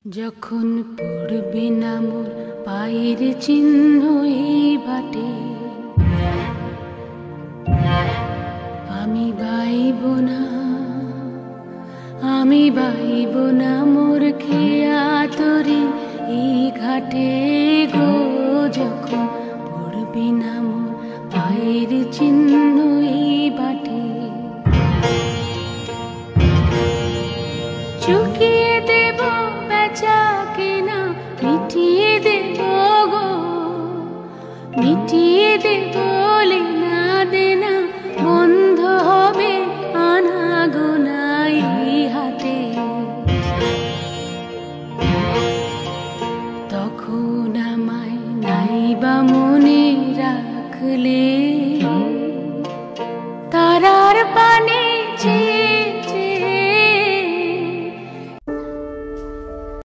যখন পড়বে না মোর পায়ের চিহ্ন এই বাটে, আমি বাইব না, আমি বাইব না মোর খেয়া তরি এই ঘাটে গো। যখন পড়বে না মোর পায়ের চিহ্ন